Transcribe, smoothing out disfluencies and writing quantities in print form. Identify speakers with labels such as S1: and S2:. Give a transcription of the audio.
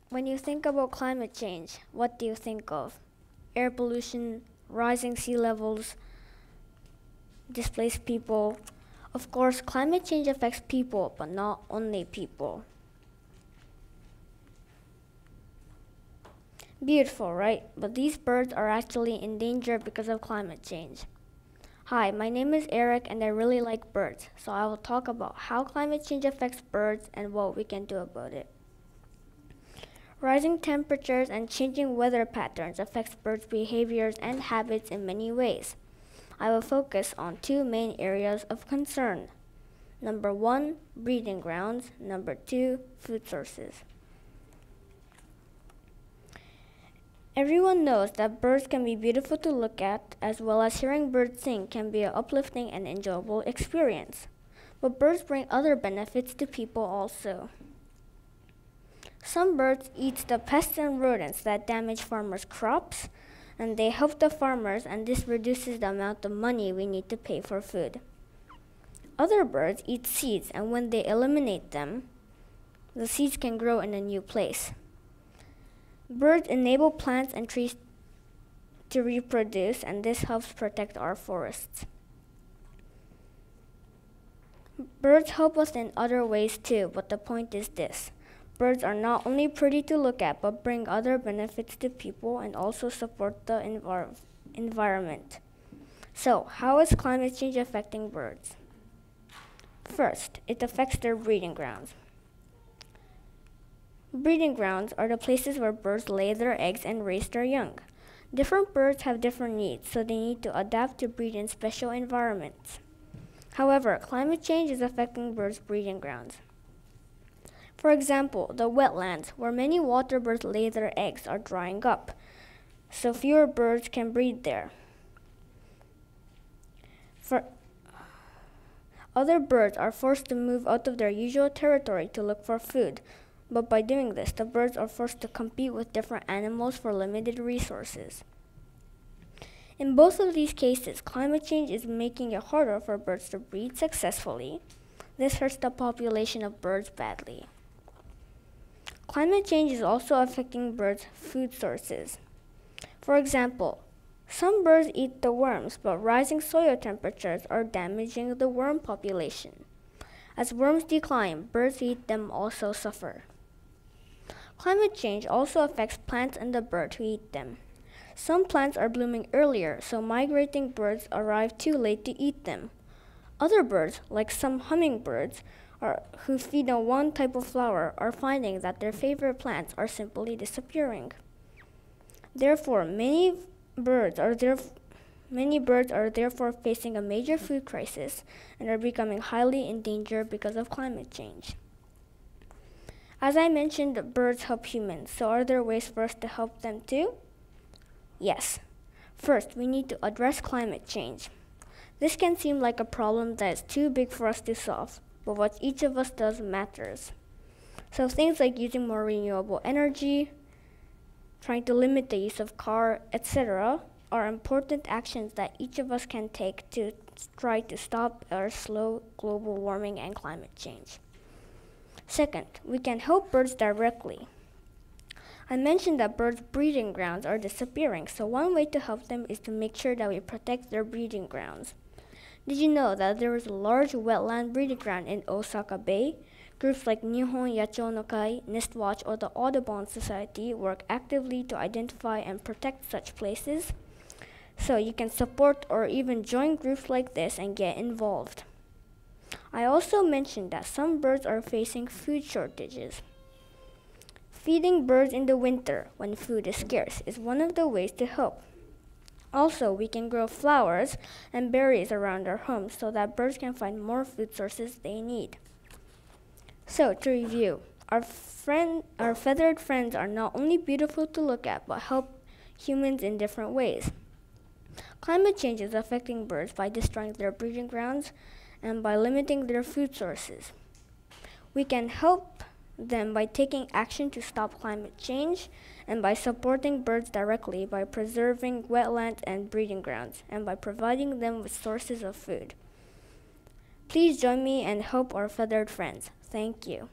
S1: When you think about climate change, what do you think of? Air pollution, rising sea levels, displaced people. Of course, climate change affects people, but not only people. Beautiful, right? But these birds are actually in danger because of climate change. Hi, my name is Eric and I really like birds, so I will talk about how climate change affects birds and what we can do about it. Rising temperatures and changing weather patterns affects birds' behaviors and habits in many ways. I will focus on two main areas of concern. Number 1, breeding grounds. Number 2, food sources. Everyone knows that birds can be beautiful to look at, as well as hearing birds sing can be an uplifting and enjoyable experience. But birds bring other benefits to people also. Some birds eat the pests and rodents that damage farmers' crops, and they help the farmers, and this reduces the amount of money we need to pay for food. Other birds eat seeds, and when they eliminate them, the seeds can grow in a new place. Birds enable plants and trees to reproduce, and this helps protect our forests. Birds help us in other ways too, but the point is this. Birds are not only pretty to look at, but bring other benefits to people and also support the environment. So, how is climate change affecting birds? First, it affects their breeding grounds. Breeding grounds are the places where birds lay their eggs and raise their young. Different birds have different needs, so they need to adapt to breed in special environments. However, climate change is affecting birds' breeding grounds. For example, the wetlands, where many water birds lay their eggs, are drying up, so fewer birds can breed there. Other birds are forced to move out of their usual territory to look for food, but by doing this, the birds are forced to compete with different animals for limited resources. In both of these cases, climate change is making it harder for birds to breed successfully. This hurts the population of birds badly. Climate change is also affecting birds' food sources. For example, some birds eat the worms, but rising soil temperatures are damaging the worm population. As worms decline, birds who eat them also suffer. Climate change also affects plants and the birds who eat them. Some plants are blooming earlier, so migrating birds arrive too late to eat them. Other birds, like some hummingbirds, who feed on one type of flower, are finding that their favorite plants are simply disappearing. Therefore, many birds are therefore facing a major food crisis and are becoming highly endangered because of climate change. As I mentioned, birds help humans, so are there ways for us to help them too? Yes. First, we need to address climate change. This can seem like a problem that is too big for us to solve, but what each of us does matters. So things like using more renewable energy, trying to limit the use of car, etc., are important actions that each of us can take to try to stop or slow global warming and climate change. Second, we can help birds directly. I mentioned that birds' breeding grounds are disappearing, so one way to help them is to make sure that we protect their breeding grounds. Did you know that there is a large wetland breeding ground in Osaka Bay? Groups like Nihon Yacho no Kai, Nestwatch, or the Audubon Society work actively to identify and protect such places. So you can support or even join groups like this and get involved. I also mentioned that some birds are facing food shortages. Feeding birds in the winter, when food is scarce, is one of the ways to help. Also, we can grow flowers and berries around our homes so that birds can find more food sources they need. So, to review, our feathered friends are not only beautiful to look at, but help humans in different ways. Climate change is affecting birds by destroying their breeding grounds and by limiting their food sources. We can help them by taking action to stop climate change and by supporting birds directly by preserving wetlands and breeding grounds and by providing them with sources of food. Please join me and help our feathered friends. Thank you.